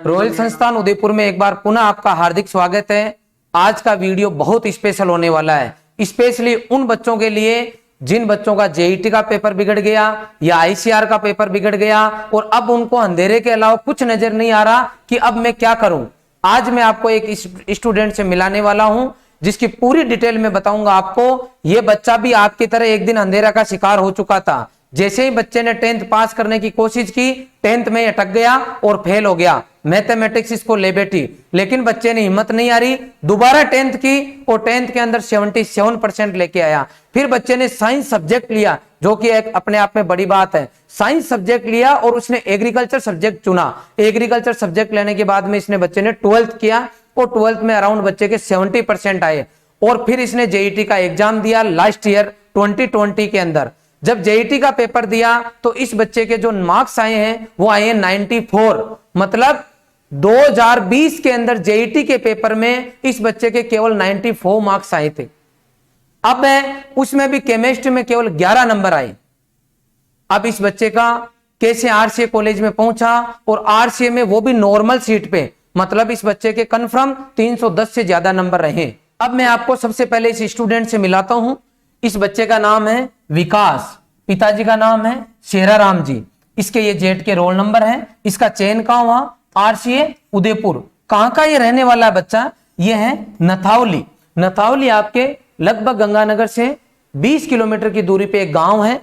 Royal संस्थान उदयपुर में एक बार पुनः आपका हार्दिक स्वागत है। आज का वीडियो बहुत स्पेशल होने वाला है, स्पेशली उन बच्चों के लिए जिन बच्चों का जेईटी का पेपर बिगड़ गया या आईसीआर का पेपर बिगड़ गया और अब उनको अंधेरे के अलावा कुछ नजर नहीं आ रहा कि अब मैं क्या करूं। आज मैं आपको एक स्टूडेंट से मिलाने वाला हूं जिसकी पूरी डिटेल में बताऊंगा आपको। यह बच्चा भी आपकी तरह एक दिन अंधेरा का शिकार हो चुका था। जैसे ही बच्चे ने 10th पास करने की कोशिश की, 10th में अटक गया और फेल हो गया। मैथमेटिक्स इसको ले बैठी, लेकिन बच्चे ने हिम्मत नहीं आ रही, दोबारा 10th की और 10th के अंदर 77% लेके आया। फिर बच्चे ने साइंस सब्जेक्ट लिया, जो कि एक अपने आप में बड़ी बात है। साइंस सब्जेक्ट लिया और उसने एग्रीकल्चर सब्जेक्ट चुना। एग्रीकल्चर सब्जेक्ट लेने के बाद में इसने बच्चे ने 12th किया और 12th में अराउंड बच्चे के 70% आए। और फिर इसने जेईटी का एग्जाम दिया लास्ट ईयर 2020 के अंदर। जब जेईटी का पेपर दिया तो इस बच्चे के जो मार्क्स आए हैं वो आए हैं 94। मतलब 2020 के अंदर जेईटी के पेपर में इस बच्चे के केवल 94 मार्क्स आए थे। अब उसमें भी केमिस्ट्री में केवल 11 नंबर आए। अब इस बच्चे का कैसे आरसीए कॉलेज में पहुंचा और आरसीए में वो भी नॉर्मल सीट पे, मतलब इस बच्चे के कंफर्म 310 से ज्यादा नंबर रहे। अब मैं आपको सबसे पहले इस स्टूडेंट से मिलाता हूं। इस बच्चे का नाम है विकास, पिताजी का नाम है शेराराम जी। इसके ये जेट के रोल नंबर है। इसका चयन कहां हुआ? आरसीए उदयपुर। कहां का ये रहने वाला है बच्चा? ये है नथावली। नथावली आपके लगभग गंगानगर से 20 किलोमीटर की दूरी पे एक गांव है।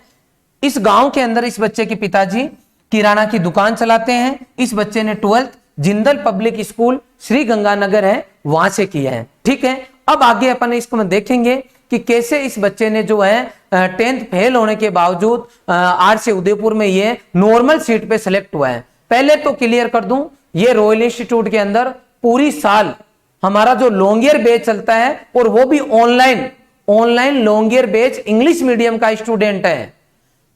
इस गांव के अंदर इस बच्चे के पिताजी किराना की दुकान चलाते हैं। इस बच्चे ने 12th Jindal public school Shri Ganganagar है वहां से किया है। ठीक है, अब आगे अपन इसको देखेंगे कि कैसे इस बच्चे ने जो है 10th फेल होने के बावजूद आरसीए उदयपुर में ये नॉर्मल सीट पे सिलेक्ट हुआ है। पहले तो क्लियर कर दूं, ये रॉयल इंस्टीट्यूट के अंदर पूरी साल हमारा जो लॉन्ग ईयर बैच चलता है और वो भी online long year batch English medium का स्टूडेंट है।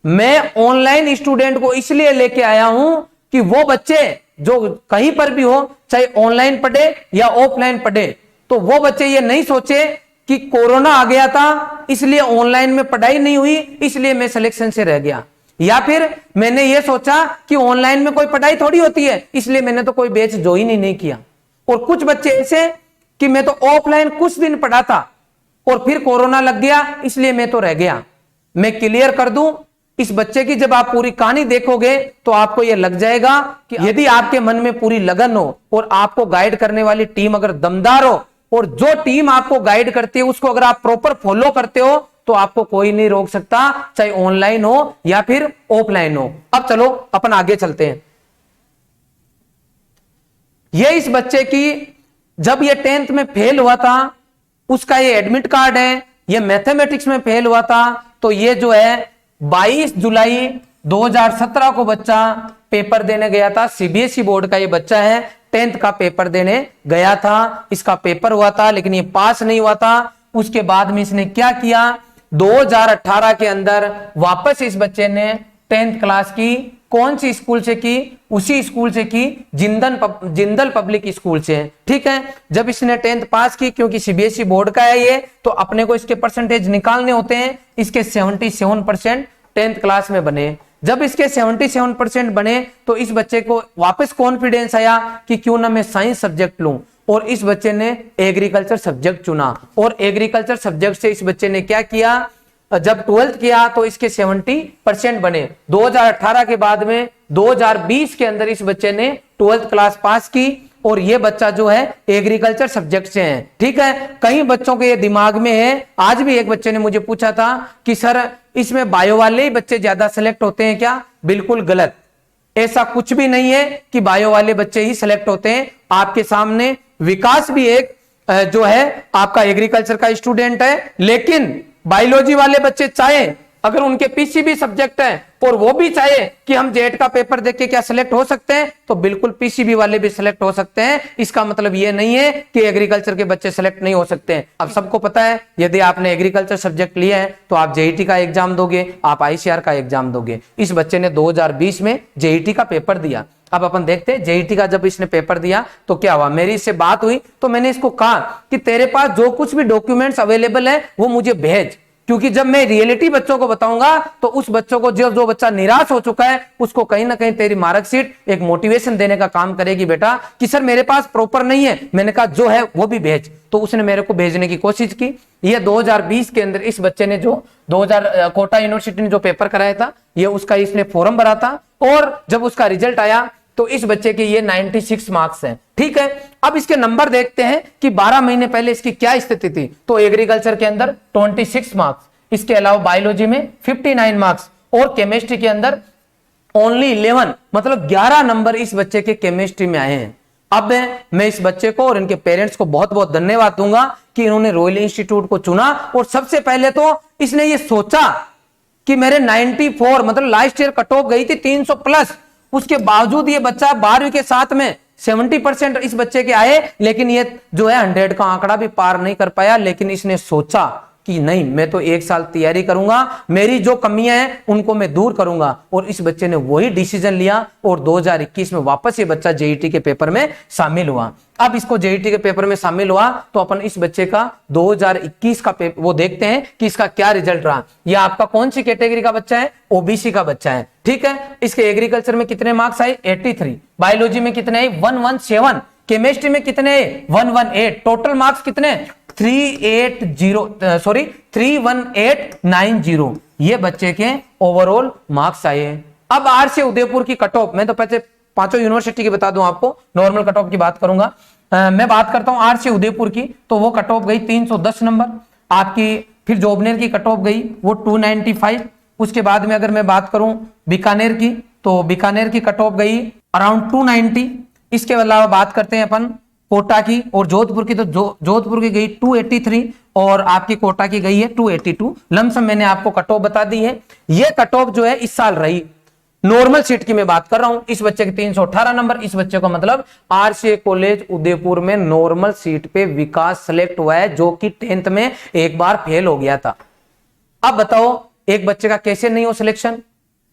मैं ऑनलाइन स्टूडेंट को इसलिए लेके आया हूं कि वो बच्चे जो कहीं पर भी हो, चाहे ऑनलाइन पढ़े या ऑफलाइन पढ़े, तो वो बच्चे ये नहीं सोचे कि कोरोना आ गया था इसलिए ऑनलाइन में पढ़ाई नहीं हुई इसलिए मैं सिलेक्शन से रह गया, या फिर मैंने ये सोचा कि ऑनलाइन में कोई पढ़ाई थोड़ी होती है इसलिए मैंने तो कोई बैच ज्वाइन ही नहीं किया। और कुछ बच्चे ऐसे कि मैं तो ऑफलाइन कुछ दिन पढ़ा था और फिर कोरोना लग गया इसलिए मैं तो रह गया। मैं क्लियर कर दूं, इस बच्चे की जब आप पूरी कहानी देखोगे तो आपको यह लग जाएगा कि यदि आपके मन में पूरी लगन हो और आपको गाइड करने वाली टीम अगर दमदार हो और जो टीम आपको गाइड करती है उसको अगर आप प्रॉपर फॉलो करते हो तो आपको कोई नहीं रोक सकता, चाहे ऑनलाइन हो या फिर ऑफलाइन हो। अब चलो अपन आगे चलते हैं। ये इस बच्चे की जब ये 10th में फेल हुआ था उसका ये एडमिट कार्ड है। ये मैथमेटिक्स में फेल हुआ था तो ये जो है 22 जुलाई 2017 को बच्चा पेपर देने गया था। सीबीएसई बोर्ड का ये बच्चा है, 10th का पेपर देने गया था। इसका पेपर हुआ था लेकिन ये पास नहीं हुआ था। उसके बाद में इसने क्या किया, 2018 के अंदर वापस इस बच्चे ने 10th क्लास की कौन सी स्कूल से की? उसी स्कूल से की, जिंदल पब्लिक स्कूल से। ठीक है, जब इसने 10th पास की, क्योंकि सीबीएसई बोर्ड का है ये, तो अपने को इसके परसेंटेज निकालने होते हैं। इसके 77% 10th क्लास में बने। जब इसके 77% बने तो इस बच्चे को वापस कॉन्फिडेंस आया कि क्यों ना मैं साइंस सब्जेक्ट लूं, और इस बच्चे ने एग्रीकल्चर सब्जेक्ट चुना। और एग्रीकल्चर सब्जेक्ट से इस बच्चे ने क्या किया, जब 12th किया तो इसके 70% बने। 2018 के बाद में 2020 के अंदर इस बच्चे ने 12th क्लास पास की और ये बच्चा जो है एग्रीकल्चर सब्जेक्ट से है। ठीक है, कई बच्चों के ये दिमाग में है। आज भी एक बच्चे ने मुझे पूछा था कि सर इसमें बायो वाले ही बच्चे ज्यादा सिलेक्ट होते हैं क्या? बिल्कुल गलत, ऐसा कुछ भी नहीं है कि बायो वाले बच्चे ही सिलेक्ट होते हैं। आपके सामने विकास भी एक जो है आपका एग्रीकल्चर का स्टूडेंट है, लेकिन बायोलॉजी वाले बच्चे चाहे अगर उनके पीसीबी सब्जेक्ट है और वो भी चाहे कि हम जेट का पेपर देख के क्या सिलेक्ट हो सकते हैं, तो बिल्कुल पीसीबी वाले भी सिलेक्ट हो सकते हैं। इसका मतलब ये नहीं है कि एग्रीकल्चर के बच्चे सिलेक्ट नहीं हो सकते हैं। अब सबको पता है यदि आपने एग्रीकल्चर सब्जेक्ट लिया है तो आप जेईटी का एग्जाम दोगे, आप आईसीआर का एग्जाम दोगे। इस बच्चे ने 2020 में जेईटी का पेपर दिया। अब अपन देखते हैं जेईटी का जब इसने पेपर दिया तो क्या हुआ। मेरी इससे बात हुई तो मैंने इसको कहा कि तेरे पास जो कुछ भी डॉक्यूमेंट्स अवेलेबल है वो मुझे भेज, क्योंकि जब मैं रियलिटी बच्चों को बताऊंगा तो उस बच्चों को, जो बच्चा निराश हो चुका है, उसको कहीं ना कहीं तेरी मार्कशीट एक मोटिवेशन देने का काम करेगी बेटा कि सर मेरे पास प्रॉपर नहीं है। मैंने कहा जो है वो भी भेज, तो उसने मेरे को भेजने की कोशिश की। ये 2020 के अंदर इस बच्चे ने जो 2000 कोटा यूनिवर्सिटी ने जो पेपर कराया था, ये उसका इसने फॉर्म भरा था, और जब उसका रिजल्ट आया तो इस बच्चे के ये 96 मार्क्स हैं। ठीक है, अब इसके नंबर देखते हैं कि 12 महीने पहले इसकी क्या स्थिति थी। तो एग्रीकल्चर के अंदर 26 मार्क्स, इसके अलावा बायोलॉजी में 59 मार्क्स, और केमिस्ट्री के अंदर ओनली 11, मतलब 11 नंबर इस बच्चे के केमिस्ट्री में आए हैं। अब मैं इस बच्चे को और इनके पेरेंट्स को बहुत बहुत धन्यवाद दूंगा कि इन्होंने रॉयल इंस्टीट्यूट को चुना। और सबसे पहले तो इसने ये सोचा कि मेरे 94, मतलब लास्ट ईयर कट ऑफ गई थी 300 प्लस, उसके बावजूद ये बच्चा 12वीं के साथ में 70% इस बच्चे के आए, लेकिन ये जो है 100 का आंकड़ा भी पार नहीं कर पाया। लेकिन इसने सोचा कि नहीं, मैं तो एक साल तैयारी करूंगा, मेरी जो कमियां हैं उनको मैं दूर करूंगा, और इस बच्चे ने वही डिसीजन लिया और 2021 में वापस ये बच्चा जेईटी के पेपर में शामिल हुआ। अब इसको जेईटी के पेपर में शामिल हुआ तो अपन इस बच्चे का 2021 का पेपर वो देखते हैं कि इसका क्या रिजल्ट रहा। ये आपका कौन सी कैटेगरी का बच्चा है? ओबीसी का बच्चा है। ठीक है, इसके एग्रीकल्चर में कितने मार्क्स आए? 83, बायोलॉजी में कितने आए? 117, केमिस्ट्री में कितने? 118, टोटल मार्क्स कितने? 31890, ये बच्चे के ओवरऑल मार्क्स आए। अब आरसी उदयपुर की कट ऑफ, मैं तो पहले पांचों यूनिवर्सिटी की बता दूं आपको, नॉर्मल कट ऑफ की बात करूंगा। मैं बात करता हूं आरसी उदयपुर की, तो वो कट ऑफ गई 310 नंबर आपकी। फिर जोबनेर की कट ऑफ गई वो 295। उसके बाद में अगर मैं बात करूं बीकानेर की, तो बीकानेर की कट ऑफ गई अराउंड 290। इसके अलावा बात करते हैं अपन कोटा की और जोधपुर की, तो जोधपुर की गई 283 और आपकी कोटा की गई है 282। लमसम मैंने आपको कट ऑफ बता दी है। ये कट ऑफ जो है इस साल रही, नॉर्मल सीट की मैं बात कर रहा हूं। इस बच्चे के 318 नंबर, इस बच्चे को मतलब आरसीए कॉलेज उदयपुर में नॉर्मल सीट पे विकास सेलेक्ट हुआ है, जो कि 10th में एक बार फेल हो गया था। अब बताओ एक बच्चे का कैसे नहीं हो सिलेक्शन?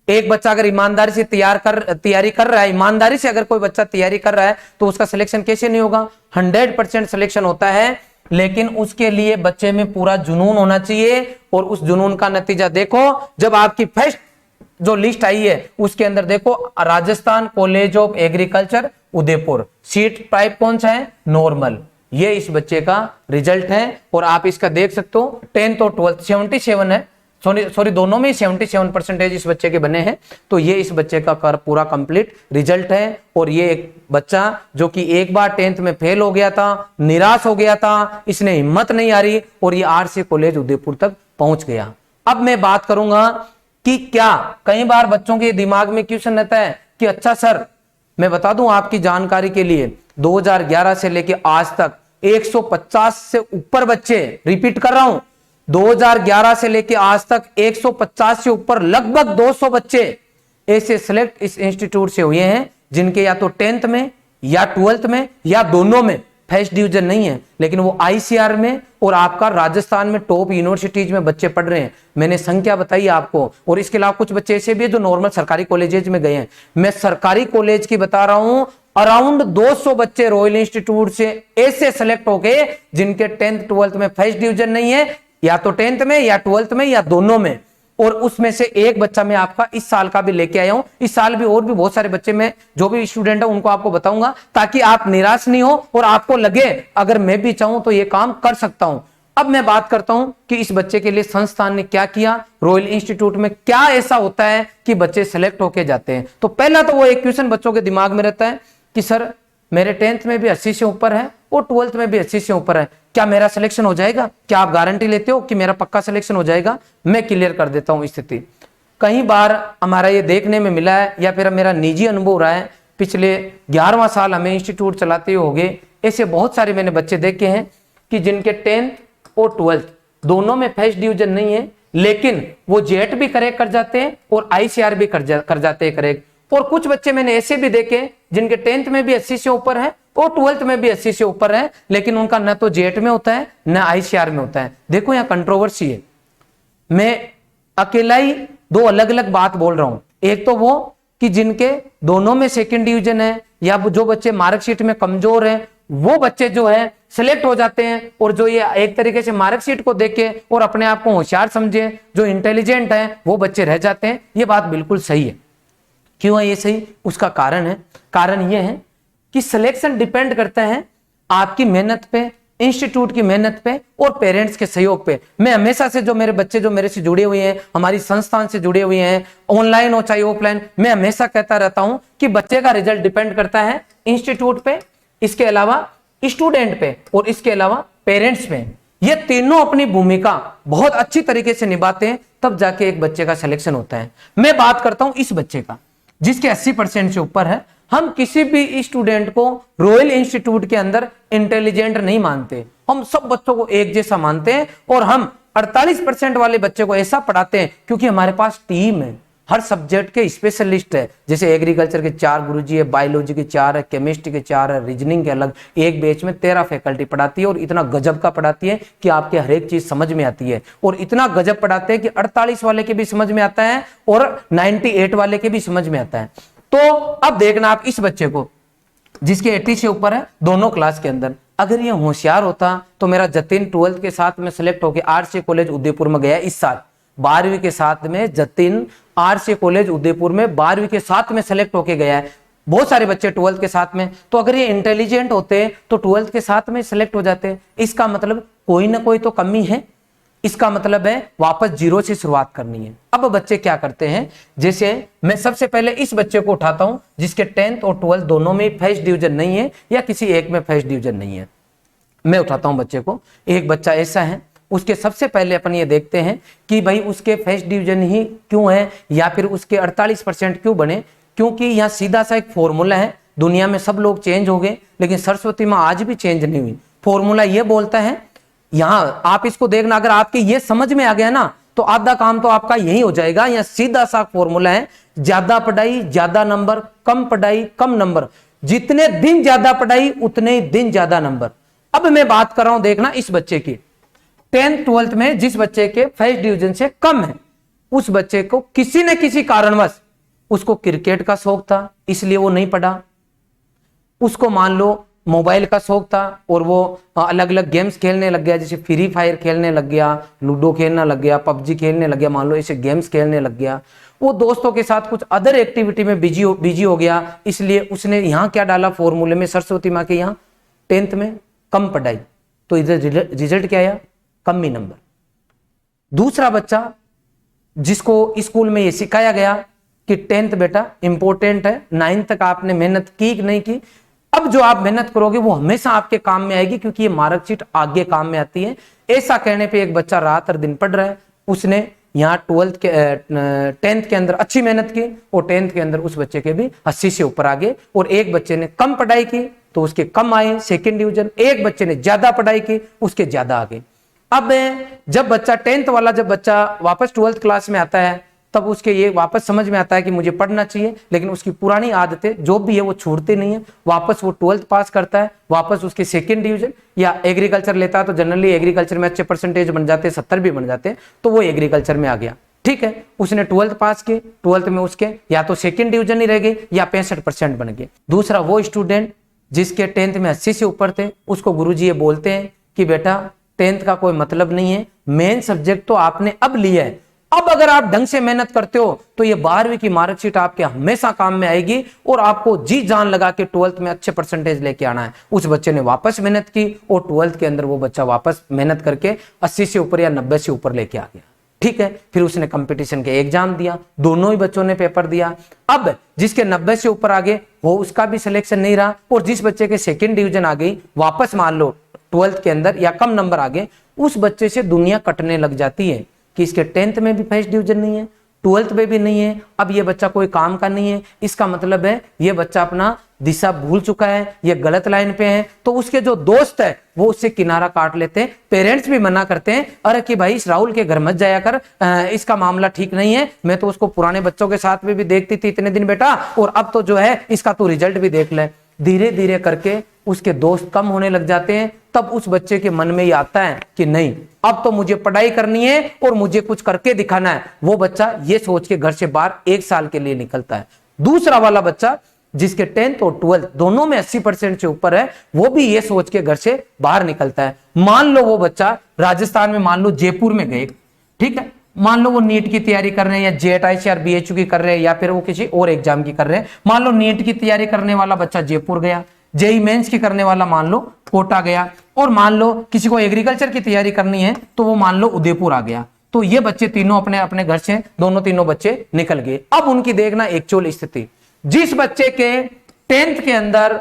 एक बच्चा अगर ईमानदारी से तैयारी कर रहा है, ईमानदारी से अगर कोई बच्चा तैयारी कर रहा है तो उसका सिलेक्शन कैसे नहीं होगा? 100% सिलेक्शन होता है, लेकिन उसके लिए बच्चे में पूरा जुनून होना चाहिए। और उस जुनून का नतीजा देखो, जब आपकी फर्स्ट जो लिस्ट आई है उसके अंदर देखो, Rajasthan college of agriculture Udaipur, seat type कौन सा है? नॉर्मल। ये इस बच्चे का रिजल्ट है और आप इसका देख सकते हो 10th और 12th 77 है, सॉरी दोनों में 77% इस बच्चे के बने हैं। तो ये इस बच्चे का पूरा कंप्लीट रिजल्ट है। और ये एक बच्चा जो कि एक बार 10th में फेल हो गया था, निराश हो गया था, इसने हिम्मत नहीं आ रही और ये आरसी कॉलेज उदयपुर तक पहुंच गया। अब मैं बात करूंगा कि क्या कई बार बच्चों के दिमाग में क्वेश्चन रहता है कि अच्छा सर, मैं बता दूं आपकी जानकारी के लिए, 2011 से लेके आज तक 150 से ऊपर बच्चे, रिपीट कर रहा हूं, 2011 से लेके आज तक 150 से ऊपर लगभग 200 बच्चे ऐसे सिलेक्ट इस इंस्टीट्यूट से हुए हैं जिनके या तो 10th में या 12th में या दोनों में फर्स्ट डिवीजन नहीं है, लेकिन वो आईसीआर में और आपका राजस्थान में टॉप यूनिवर्सिटीज में बच्चे पढ़ रहे हैं। मैंने संख्या बताई आपको। और इसके अलावा कुछ बच्चे ऐसे भी है जो नॉर्मल सरकारी कॉलेजेस में गए हैं। मैं सरकारी कॉलेज की बता रहा हूं, अराउंड 200 बच्चे रॉयल इंस्टीट्यूट से ऐसे सेलेक्ट हो गए जिनके 10th 12th में फर्स्ट डिवीजन नहीं है, या तो 10th में या 12th में या दोनों में। और उसमें से एक बच्चा मैं आपका इस साल का भी लेके आया हूं। इस साल भी और भी बहुत सारे बच्चे, मैं जो भी स्टूडेंट है उनको आपको बताऊंगा, ताकि आप निराश नहीं हो और आपको लगे अगर मैं भी चाहूं तो ये काम कर सकता हूं। अब मैं बात करता हूं कि इस बच्चे के लिए संस्थान ने क्या किया, रॉयल इंस्टीट्यूट में क्या ऐसा होता है कि बच्चे सेलेक्ट होके जाते हैं। तो पहला तो वो एक क्वेश्चन बच्चों के दिमाग में रहता है कि सर मेरे 10th में भी 80 से ऊपर है और 12th में भी 80 से ऊपर है, क्या मेरा सिलेक्शन हो जाएगा? क्या आप गारंटी लेते हो कि मेरा पक्का सिलेक्शन हो जाएगा? मैं क्लियर कर देता हूं स्थिति। कई बार हमारा ये देखने में मिला है, या फिर मेरा निजी अनुभव रहा है, पिछले 11वां साल हमें इंस्टीट्यूट चलाते हो गए, ऐसे बहुत सारे मैंने बच्चे देखे हैं कि जिनके 10th और 12th दोनों में फर्स्ट डिवीजन नहीं है, लेकिन वो जेट भी करेक्ट कर जाते हैं और आईसीआर भी कर जाते हैं करेक्ट। और कुछ बच्चे मैंने ऐसे भी देखे जिनके 10th में भी 80 से ऊपर है और 12th में भी 80 से ऊपर है, लेकिन उनका न तो जेट में होता है न आईसीआर में होता है। देखो यहाँ कंट्रोवर्सी है, मैं अकेला ही दो अलग अलग बात बोल रहा हूं। एक तो वो कि जिनके दोनों में सेकंड डिवीजन है, या जो बच्चे मार्कशीट में कमजोर हैं, वो बच्चे जो है सिलेक्ट हो जाते हैं, और जो ये एक तरीके से मार्कशीट को देख के और अपने आप को होशियार समझे, जो इंटेलिजेंट है, वो बच्चे रह जाते हैं। ये बात बिल्कुल सही है। क्यों है ये सही? उसका कारण है, कारण ये है कि सिलेक्शन डिपेंड करता है आपकी मेहनत पे, इंस्टीट्यूट की मेहनत पे और पेरेंट्स के सहयोग पे। मैं हमेशा से जो मेरे बच्चे जो मेरे से जुड़े हुए हैं, हमारी संस्थान से जुड़े हुए हैं, ऑनलाइन हो चाहे ऑफलाइन, मैं हमेशा कहता रहता हूं कि बच्चे का रिजल्ट डिपेंड करता है इंस्टीट्यूट पे, इसके अलावा स्टूडेंट पे और इसके अलावा पेरेंट्स पे। ये तीनों अपनी भूमिका बहुत अच्छी तरीके से निभाते हैं, तब जाके एक बच्चे का सिलेक्शन होता है। मैं बात करता हूं इस बच्चे का जिसके 80% से ऊपर है। हम किसी भी स्टूडेंट को रॉयल इंस्टीट्यूट के अंदर इंटेलिजेंट नहीं मानते, हम सब बच्चों को एक जैसा मानते हैं, और हम 48% वाले बच्चे को ऐसा पढ़ाते हैं क्योंकि हमारे पास टीम है, हर सब्जेक्ट के स्पेशलिस्ट है। जैसे एग्रीकल्चर के 4 गुरुजी है, बायोलॉजी के 4 है, केमिस्ट्री के 4 है, रीजनिंग के अलग, एक बैच में 13 फैकल्टी पढ़ाती है, और इतना गजब का पढ़ाती है कि आपके हर एक चीज समझ में आती है, और इतना गजब पढ़ाते हैं कि 48 वाले के भी समझ में आता है और 98 वाले के भी समझ में आता है। तो अब देखना आप इस बच्चे को जिसके 80 से ऊपर है दोनों क्लास के अंदर, अगर ये होशियार होता तो मेरा जतिन 12th के साथ में सिलेक्ट होकर आरसी कॉलेज उदयपुर में गया इस साल। 12वीं के साथ में जतिन आरसी कॉलेज उदयपुर में 12वीं के साथ में सिलेक्ट होके गया है। बहुत सारे बच्चे 12th के साथ में, तो अगर ये इंटेलिजेंट होते तो 12th के साथ में सिलेक्ट हो जाते। इसका मतलब कोई ना कोई तो कमी है, इसका मतलब है वापस जीरो से शुरुआत करनी है। अब बच्चे क्या करते हैं, जैसे मैं सबसे पहले इस बच्चे को उठाता हूं जिसके 10th और 12th दोनों में फर्स्ट डिवीजन नहीं है या किसी एक में फर्स्ट डिवीजन नहीं है। मैं उठाता हूं बच्चे को, एक बच्चा ऐसा है, उसके सबसे पहले अपन ये देखते हैं कि भाई उसके फर्स्ट डिवीजन ही क्यों है या फिर उसके 48% क्यों बने। क्योंकि यहाँ सीधा सा एक फॉर्मूला है, दुनिया में सब लोग चेंज हो गए लेकिन सरस्वती माँ आज भी चेंज नहीं हुई। फॉर्मूला ये बोलता है, यहाँ आप इसको देखना, अगर आपके ये समझ में आ गया ना तो आधा काम तो आपका यही हो जाएगा। यहाँ सीधा सा फॉर्मूला है, ज्यादा पढ़ाई ज्यादा नंबर, कम पढ़ाई कम नंबर, जितने दिन ज्यादा पढ़ाई उतने ही दिन ज्यादा नंबर। अब मैं बात कर रहा हूं देखना इस बच्चे की 10th 12th में जिस बच्चे के फर्स्ट डिवीजन से कम है, उस बच्चे को किसी न किसी कारणवश उसको क्रिकेट का शौक था इसलिए वो नहीं पढ़ा, उसको मान लो मोबाइल का शौक था और वो अलग अलग गेम्स खेलने लग गया, जैसे फ्री फायर खेलने लग गया, लूडो खेलने लग गया, पबजी खेलने लग गया, मान लो ऐसे गेम्स खेलने लग गया। वो दोस्तों के साथ कुछ अदर एक्टिविटी में बिजी हो गया, इसलिए उसने यहाँ क्या डाला फॉर्मूले में, सरस्वती माँ के यहाँ 10th में कम पढ़ाई, तो इधर रिजल्ट क्या आया, कम ही नंबर। दूसरा बच्चा जिसको स्कूल में ये सिखाया गया कि 10th बेटा इंपॉर्टेंट है, 9th तक आपने मेहनत की कि नहीं की, अब जो आप मेहनत करोगे वो हमेशा आपके काम में आएगी क्योंकि ये मार्कशीट आगे काम में आती है। ऐसा कहने पे एक बच्चा रात और दिन पढ़ रहा है, उसने यहाँ 10th के अंदर अच्छी मेहनत की और 10th के अंदर उस बच्चे के भी 80 से ऊपर आ गए। और एक बच्चे ने कम पढ़ाई की तो उसके कम आए सेकंड डिवीजन, एक बच्चे ने ज्यादा पढ़ाई की उसके ज्यादा आ गए। अब जब बच्चा 10th वाला जब बच्चा वापस 12th क्लास में आता है तब उसके ये वापस समझ में आता है कि मुझे पढ़ना चाहिए, लेकिन उसकी पुरानी आदतें जो भी है वो छूटती नहीं है। वापस वो 12th पास करता है, वापस उसके सेकंड डिवीजन या एग्रीकल्चर लेता है तो जनरली एग्रीकल्चर में अच्छे परसेंटेज बन जाते हैं, 70 भी बन जाते हैं, तो वो एग्रीकल्चर में आ गया। ठीक है, उसने 12th पास की, 12th में उसके या तो सेकंड डिवीजन ही रह गई या 65% बन गए। दूसरा वो स्टूडेंट जिसके 10th में 80 से ऊपर थे, उसको गुरुजी ये बोलते हैं कि बेटा 10th का कोई मतलब नहीं है, मेन सब्जेक्ट तो आपने अब लिया है, अब अगर आप ढंग से मेहनत करते हो तो ये 12वीं की मार्कशीट आपके हमेशा काम में आएगी और आपको जी जान लगा के 12th में अच्छे परसेंटेज लेके आना है। उस बच्चे ने वापस मेहनत की और 12th के अंदर वो बच्चा वापस मेहनत करके 80 से ऊपर या 90 से ऊपर लेके आ गया। ठीक है, फिर उसने कंपटीशन के एग्जाम दिया, दोनों ही बच्चों ने पेपर दिया। अब जिसके 90 से ऊपर आ गए वो उसका भी सिलेक्शन नहीं रहा, और जिस बच्चे के सेकेंड डिवीजन आ गई वापस मान लो 12th के अंदर या कम नंबर आ गए, उस बच्चे से दुनिया कटने लग जाती है कि इसके 10th में भी फर्स्ट डिवीजन नहीं है, 12th में भी नहीं है, अब ये बच्चा कोई काम का नहीं है। इसका मतलब है ये बच्चा अपना दिशा भूल चुका है, ये गलत लाइन पे है। तो उसके जो दोस्त है वो उससे किनारा काट लेते हैं, पेरेंट्स भी मना करते हैं, अरे कि भाई इस राहुल के घर मत जाया कर, इसका मामला ठीक नहीं है, मैं तो उसको पुराने बच्चों के साथ में भी देखती थी इतने दिन बेटा, और अब तो जो है इसका तो रिजल्ट भी देख ले। धीरे धीरे करके उसके दोस्त कम होने लग जाते हैं, तब उस बच्चे के मन में ही आता है कि नहीं अब तो मुझे पढ़ाई करनी है और मुझे कुछ करके दिखाना है। वो बच्चा ये सोच के घर से बाहर 1 साल के लिए निकलता है। दूसरा वाला बच्चा जिसके 10th और 12th दोनों में 80% से ऊपर है, वो भी ये सोच के घर से बाहर निकलता है। मान लो वो बच्चा राजस्थान में, मान लो जयपुर में गए, ठीक है, मान लो वो नीट की तैयारी कर रहे हैं या जेट आईसीआर बीएचयू की कर रहे हैं या फिर वो किसी और एग्जाम की कर रहे हैं। मान लो नीट की तैयारी करने वाला बच्चा जयपुर गया, जेई मेंस की करने वाला मान लो कोटा गया, और मान लो किसी को एग्रीकल्चर की तैयारी करनी है तो वो मान लो उदयपुर आ गया। तो ये बच्चे तीनों अपने अपने घर से दोनों तीनों बच्चे निकल गए। अब उनकी देखना एक्चुअल स्थिति, जिस बच्चे के 10th के अंदर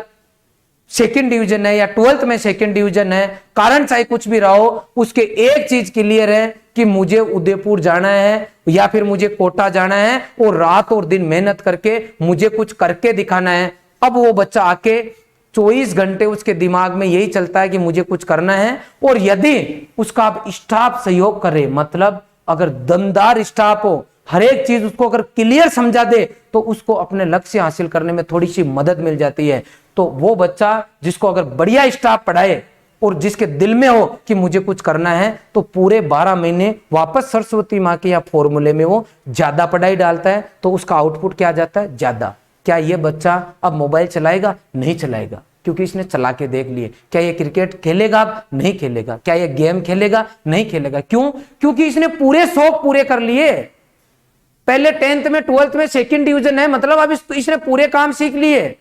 सेकंड डिवीजन है या 12th में सेकंड डिवीजन है, कारण चाहे कुछ भी रहा हो, उसके एक चीज क्लियर है कि मुझे उदयपुर जाना है या फिर मुझे कोटा जाना है और रात और दिन मेहनत करके मुझे कुछ करके दिखाना है। अब वो बच्चा आके 24 घंटे उसके दिमाग में यही चलता है कि मुझे कुछ करना है, और यदि उसका आप स्टाफ सहयोग करे, मतलब अगर दमदार स्टाफ हो, हर एक चीज उसको अगर क्लियर समझा दे, तो उसको अपने लक्ष्य हासिल करने में थोड़ी सी मदद मिल जाती है। तो वो बच्चा जिसको अगर बढ़िया स्टाफ पढ़ाए और जिसके दिल में हो कि मुझे कुछ करना है, तो पूरे 12 महीने वापस सरस्वती माँ के या फॉर्मूले में वो ज्यादा पढ़ाई डालता है, तो उसका आउटपुट क्या आ जाता है, ज्यादा। क्या ये बच्चा अब मोबाइल चलाएगा? नहीं चलाएगा, क्योंकि इसने चला के देख लिए। क्या ये क्रिकेट खेलेगा? अब नहीं खेलेगा। क्या ये गेम खेलेगा? नहीं खेलेगा। क्यों? क्योंकि इसने पूरे शौक पूरे कर लिए। पहले 10th में 12th में सेकंड डिवीजन है, मतलब अब इसने पूरे काम सीख लिए,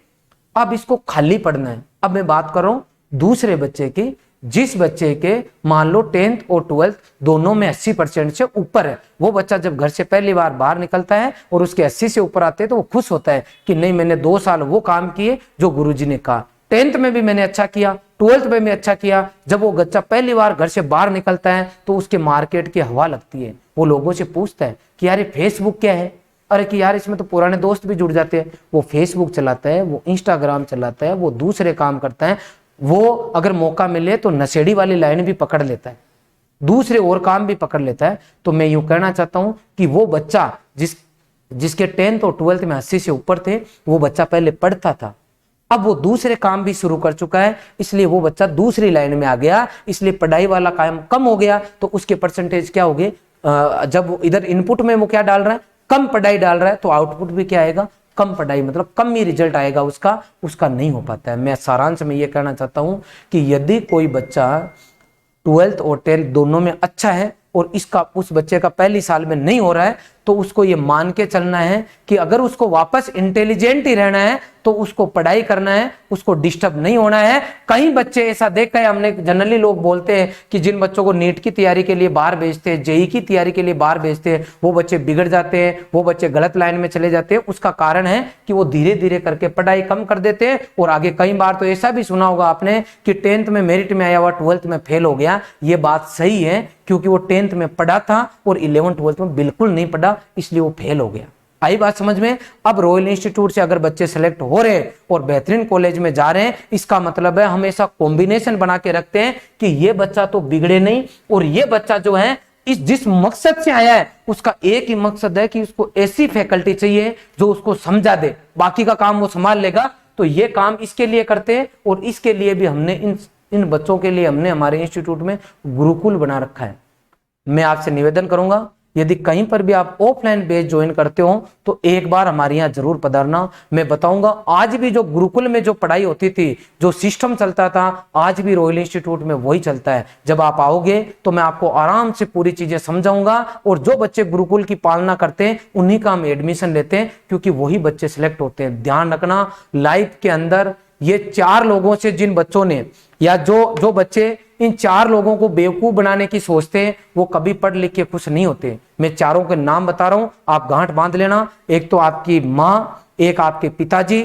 अब इसको खाली पढ़ना है। अब मैं बात कर रहा हूं दूसरे बच्चे की, जिस बच्चे के मान लो 10th और 12th दोनों में 80% से ऊपर है। वो बच्चा जब घर से पहली बार बाहर निकलता है और उसके 80 से ऊपर आते हैं, तो वो खुश होता है कि नहीं, मैंने 2 साल वो काम किए जो गुरुजी ने कहा। 10th में भी मैंने अच्छा किया, 12th में भी अच्छा किया। जब वो बच्चा पहली बार घर से बाहर निकलता है, तो उसके मार्केट की हवा लगती है। वो लोगों से पूछता है कि यार ये फेसबुक क्या है, अरे कि यार इसमें तो पुराने दोस्त भी जुड़ जाते हैं। वो फेसबुक चलाता है, वो इंस्टाग्राम चलाता है, वो दूसरे काम करता है, वो अगर मौका मिले तो नशेड़ी वाली लाइन भी पकड़ लेता है, दूसरे और काम भी पकड़ लेता है। तो मैं यूं कहना चाहता हूं कि वो बच्चा जिसके 10th और 12th में 80 से ऊपर थे, वो बच्चा पहले पढ़ता था, अब वो दूसरे काम भी शुरू कर चुका है, इसलिए वो बच्चा दूसरी लाइन में आ गया, इसलिए पढ़ाई वाला काम कम हो गया। तो उसके परसेंटेज क्या हो गए, जब वो इधर इनपुट में वो क्या डाल रहा है, कम पढ़ाई डाल रहा है, तो आउटपुट भी क्या आएगा, कम पढ़ाई, मतलब कम ही रिजल्ट आएगा उसका नहीं हो पाता है। मैं सारांश में ये कहना चाहता हूं कि यदि कोई बच्चा 12th और 10th दोनों में अच्छा है और उस बच्चे का पहली साल में नहीं हो रहा है, तो उसको ये मान के चलना है कि अगर उसको वापस इंटेलिजेंट ही रहना है तो उसको पढ़ाई करना है, उसको डिस्टर्ब नहीं होना है। कई बच्चे ऐसा देखा है हमने, जनरली लोग बोलते हैं कि जिन बच्चों को नीट की तैयारी के लिए बाहर भेजते हैं, जेई की तैयारी के लिए बाहर भेजते हैं, वो बच्चे बिगड़ जाते हैं, वो बच्चे गलत लाइन में चले जाते हैं। उसका कारण है कि वो धीरे धीरे करके पढ़ाई कम कर देते हैं, और आगे कई बार तो ऐसा भी सुना होगा आपने कि 10th में मेरिट में आया हुआ 12th में फेल हो गया। ये बात सही है, क्योंकि वो 10th में पढ़ा था और 11th 12th में बिल्कुल नहीं पढ़ा, इसलिए वो फेल हो गया। आई बात समझ में? अब रॉयल इंस्टीट्यूट से अगर बच्चे सेलेक्ट हो रहे हैं और बेहतरीन कॉलेज में जा रहे हैं, इसका मतलब है हमेशा कॉम्बिनेशन बना के रखते हैं कि ये बच्चा तो बिगड़े नहीं, और ये बच्चा जो है जिस मकसद से आया है उसका एक ही मकसद है कि उसको ऐसी फैकल्टी चाहिए जो उसको समझा दे, बाकी का काम वो संभाल लेगा। तो ये काम इसके लिए करते हैं, और इसके लिए भी हमने इन बच्चों के लिए हमने हमारे इंस्टीट्यूट में गुरुकुल बना रखा है। मैं आपसे निवेदन करूंगा, यदि कहीं पर भी आप ऑफलाइन बेच ज्वाइन करते हो तो एक बार हमारे यहाँ जरूर पधारना। मैं बताऊंगा आज भी जो गुरुकुल में जो पढ़ाई होती थी, जो सिस्टम चलता था, आज भी रॉयल इंस्टीट्यूट में वही चलता है। जब आप आओगे तो मैं आपको आराम से पूरी चीजें समझाऊंगा, और जो बच्चे गुरुकुल की पालना करते हैं उन्हीं का हम एडमिशन लेते हैं, क्योंकि वही बच्चे सिलेक्ट होते हैं। ध्यान रखना, लाइफ के अंदर ये 4 लोगों से जिन बच्चों ने, या जो बच्चे इन 4 लोगों को बेवकूफ बनाने की सोचते हैं, वो कभी पढ़ लिख के खुश नहीं होते। मैं चारों के नाम बता रहा हूं, आप गांठ बांध लेना। एक तो आपकी माँ, एक आपके पिताजी,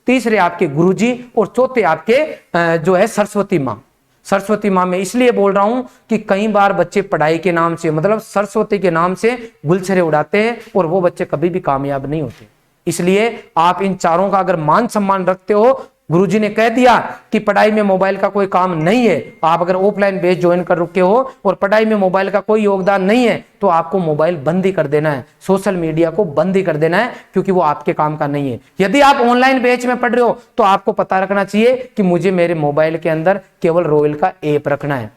तीसरे आपके गुरुजी, और चौथे आपके जो है सरस्वती माँ। सरस्वती माँ में इसलिए बोल रहा हूं कि कई बार बच्चे पढ़ाई के नाम से, मतलब सरस्वती के नाम से गुलछरे उड़ाते हैं, और वो बच्चे कभी भी कामयाब नहीं होते। इसलिए आप इन चारों का अगर मान सम्मान रखते हो, गुरुजी ने कह दिया कि पढ़ाई में मोबाइल का कोई काम नहीं है, आप अगर ऑफलाइन बेच ज्वाइन कर रुके हो और पढ़ाई में मोबाइल का कोई योगदान नहीं है, तो आपको मोबाइल बंद ही कर देना है, सोशल मीडिया को बंद ही कर देना है, क्योंकि वो आपके काम का नहीं है। यदि आप ऑनलाइन बेच में पढ़ रहे हो तो आपको पता रखना चाहिए कि मुझे मेरे मोबाइल के अंदर केवल रॉयल का ऐप रखना है।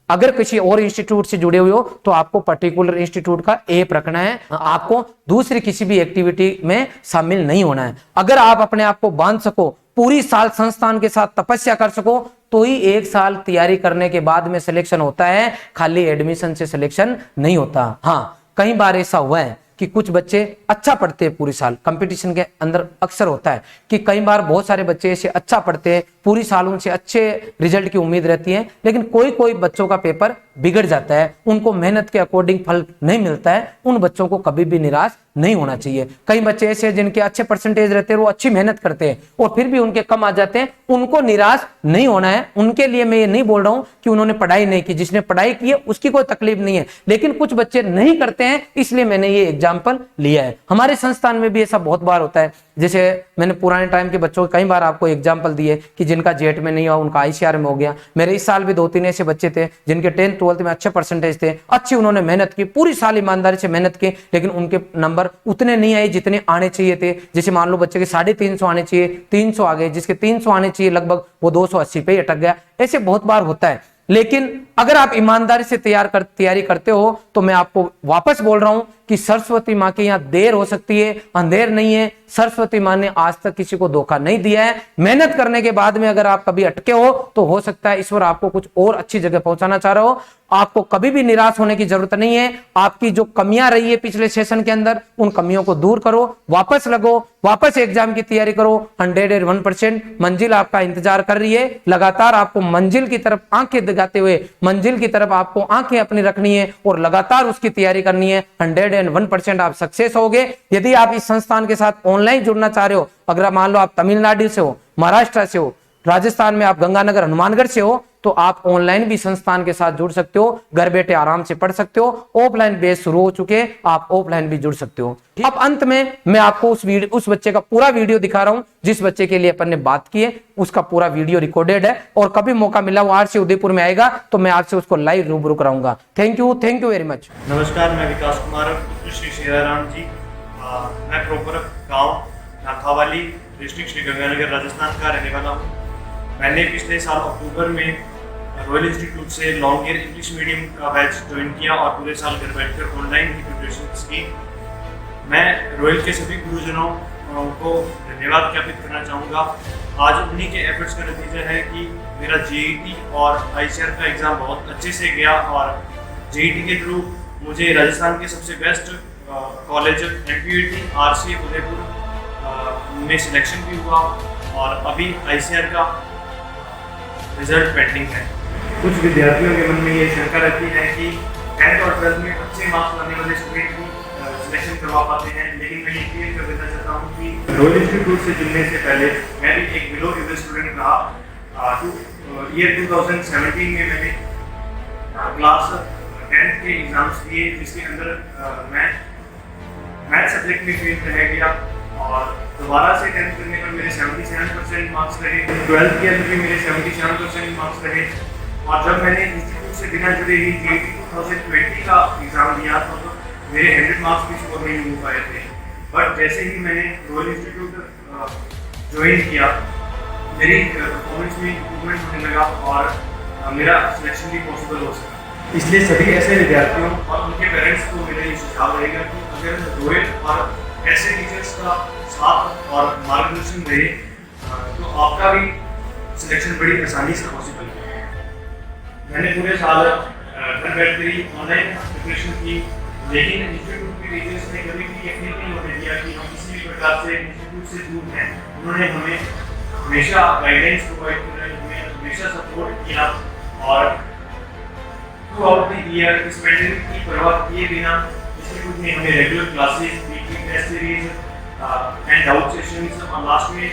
अगर किसी और इंस्टीट्यूट से जुड़े हुए हो तो आपको पर्टिकुलर इंस्टीट्यूट का ऐप रखना है, आपको दूसरी किसी भी एक्टिविटी में शामिल नहीं होना है। अगर आप अपने आप को बांध सको, पूरी साल संस्थान के साथ तपस्या कर सको, तो ही 1 साल तैयारी करने के बाद में सिलेक्शन होता है, खाली एडमिशन से सिलेक्शन नहीं होता। हाँ, कई बार ऐसा हुआ है कि कुछ बच्चे अच्छा पढ़ते हैं पूरी साल, कंपटीशन के अंदर अक्सर होता है कि कई बार बहुत सारे बच्चे ऐसे अच्छा पढ़ते हैं, पूरी साल उनसे अच्छे रिजल्ट की उम्मीद रहती है, लेकिन कोई कोई बच्चों का पेपर बिगड़ जाता है, उनको मेहनत के अकॉर्डिंग फल नहीं मिलता है। उन बच्चों को कभी भी निराश नहीं होना चाहिए। कई बच्चे ऐसे हैं जिनके अच्छे परसेंटेज रहते हैं, वो अच्छी मेहनत करते हैं और फिर भी उनके कम आ जाते हैं, उनको निराश नहीं होना है। उनके लिए मैं ये नहीं बोल रहा हूं कि उन्होंने पढ़ाई नहीं की, जिसने पढ़ाई की है उसकी कोई तकलीफ नहीं है, लेकिन कुछ बच्चे नहीं करते हैं, इसलिए मैंने ये एग्जाम्पल लिया है। हमारे संस्थान में भी ऐसा बहुत बार होता है, जैसे मैंने पुराने टाइम के बच्चों के कई बार आपको एग्जाम्पल दिए कि जिनका जेट में नहीं हुआ उनका आईसीआर में हो गया। मेरे इस साल भी 2-3 ऐसे बच्चे थे जिनके 10th 12th में अच्छे परसेंटेज थे, अच्छी उन्होंने मेहनत की, पूरी साल ईमानदारी से मेहनत की, लेकिन उनके नंबर उतने नहीं आए जितने आने चाहिए थे। जैसे मान लो बच्चे के 350 आने चाहिए, 300 आ गए, जिसके 300 आने चाहिए लगभग वो 280 पे ही अटक गया। ऐसे बहुत बार होता है, लेकिन अगर आप ईमानदारी से तैयारी करते हो तो मैं आपको वापस बोल रहा हूं कि सरस्वती माँ के यहाँ देर हो सकती है, अंधेर नहीं है। सरस्वती माँ ने आज तक किसी को धोखा नहीं दिया है। मेहनत करने के बाद में अगर आप कभी अटके हो तो हो सकता है ईश्वर आपको कुछ और अच्छी जगह पहुंचाना चाह रहा हो। आपको कभी भी निराश होने की जरूरत नहीं है। आपकी जो कमियां रही है पिछले सेशन के अंदर, उन कमियों को दूर करो, वापस लगो, वापस एग्जाम की तैयारी करो। 101% मंजिल आपका इंतजार कर रही है। लगातार आपको मंजिल की तरफ आंखें दिखाते हुए मंजिल की तरफ आपको आंखें अपनी रखनी है और लगातार उसकी तैयारी करनी है। 101% आप सक्सेस होगे। यदि आप इस संस्थान के साथ ऑनलाइन जुड़ना चाह रहे हो, अगर मान लो आप तमिलनाडु से हो, महाराष्ट्र से हो, राजस्थान में आप गंगानगर हनुमानगढ़ से हो, तो आप ऑनलाइन भी संस्थान के साथ जुड़ सकते हो। घर बैठे आराम से पढ़ सकते हो। ऑफलाइन बेस शुरू हो चुके हैं, आप ऑफलाइन भी जुड़ सकते हो। अब अंत में मैं आपको उस बच्चे का पूरा वीडियो दिखा रहा हूं जिस बच्चे के लिए अपन ने बात की है। उसका पूरा वीडियो रिकॉर्डेड है और कभी मौका मिला वो आर से उदयपुर में आएगा तो मैं आपसे उसको लाइव रूबरू कराऊंगा। Thank you very much. नमस्कार, मैं विकास कुमार, श्री शेराराम जी। मैं प्रॉपर गांव नाथावाली, डिस्ट्रिक्ट श्री गंगानगर, राजस्थान का रहने वाला हूँ। मैंने पिछले साल अक्टूबर में रॉयल इंस्टीट्यूट से लॉन्ग ईयर इंग्लिश मीडियम का बैच ज्वाइन किया और पूरे साल घर बैठकर ऑनलाइन ही प्रिपरेशन की। मैं रॉयल के सभी गुरुजनों को धन्यवाद ज्ञापित करना चाहूँगा। आज उन्हीं के एफर्ट्स का नतीजा है कि मेरा जेईटी और आईसीआर का एग्ज़ाम बहुत अच्छे से गया और जेईटी के थ्रू मुझे राजस्थान के सबसे बेस्ट कॉलेज एमपीयूटी आरसी उदयपुर में सिलेक्शन भी हुआ और अभी आईसीआर का रिजल्ट पेंडिंग है। कुछ विद्यार्थियों के मन में ये शंका रहती है कि 10th और 12th में अच्छे मार्क्स लाने वाले स्टूडेंट ही सिलेक्शन करवा पाते हैं, लेकिन मैं ये क्लियर कर देना चाहता हूँ कि रॉयल इंस्टीट्यूट से जुड़ने से पहले मैं भी एक बिलो एवरेज स्टूडेंट रहा। ईयर 2017 में मैंने क्लास 10th के एग्जाम्स दिए, जिसके अंदर मैं मैथ सब्जेक्ट में फेल रह गया और दोबारा से 10th करने पर मेरे 77% मार्क्स रहे। 12th के अंदर भी मेरे 77% मार्क्स रहे और जब मैंने इंस्टीट्यूट से बिना जुड़े ही जेईटी 2020 का एग्ज़ाम दिया तो मेरे 100 मार्क्स भी स्कोर नहीं हो पाए थे। बट जैसे ही मैंने रॉयल इंस्टीट्यूट ज्वाइन किया, मेरी परफॉर्मेंस में इम्प्रूवमेंट होने लगा और मेरा सिलेक्शन भी पॉसिबल हो सका। इसलिए सभी ऐसे विद्यार्थियों और उनके पेरेंट्स को मेरा ये सुझाव रहेगा कि अगर रॉयल और ऐसे टीचर्स का साथ और मार्गदर्शन रहे तो आपका भी सिलेक्शन बड़ी आसानी से पॉसिबल है। मैंने पूरे साल घर बैठकर ही ऑनलाइन प्रिपरेशन की, लेकिन इंस्टीट्यूट के टीचर्स ने कभी भी यकीन नहीं होने दिया कि हम किसी भी प्रकार से इंस्टीट्यूट से दूर हैं। उन्होंने हमें हमेशा गाइडेंस प्रोवाइड की, हमें हमेशा सपोर्ट किया और थ्रू आउट द ईयर इस पेंडेमिक की परवाह किए बिना इंस्टीट्यूट ने हमें regular classes, weekly test series and doubt sessions और लास्ट में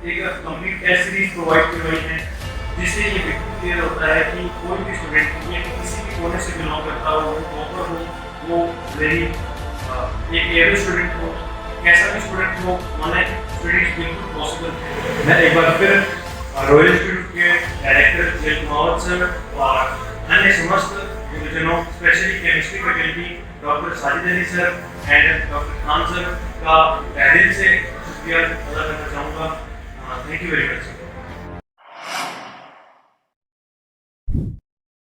एक कंप्लीट टेस्ट सीरीज प्रोवाइड करवाई है, जिससे ये बिल्कुल क्लियर होता है कि कोई भी स्टूडेंट ये किसी भी कोने से बिलोंग करता हो, वो टॉपर हो, वो वेरी एक एवरेज स्टूडेंट हो, कैसा भी स्टूडेंट हो, ऑनलाइन स्टडीज बिल्कुल पॉसिबल है। मैं एक बार फिर रॉयल इंस्टीट्यूट के डायरेक्टर जय कुमार सर और अन्य समस्त गुरुजनों, specially chemistry faculty doctor Sajid Ali sir and doctor Khan sir का तहे दिल से शुक्रिया अदा करना चाहूँगा। Thank you very much.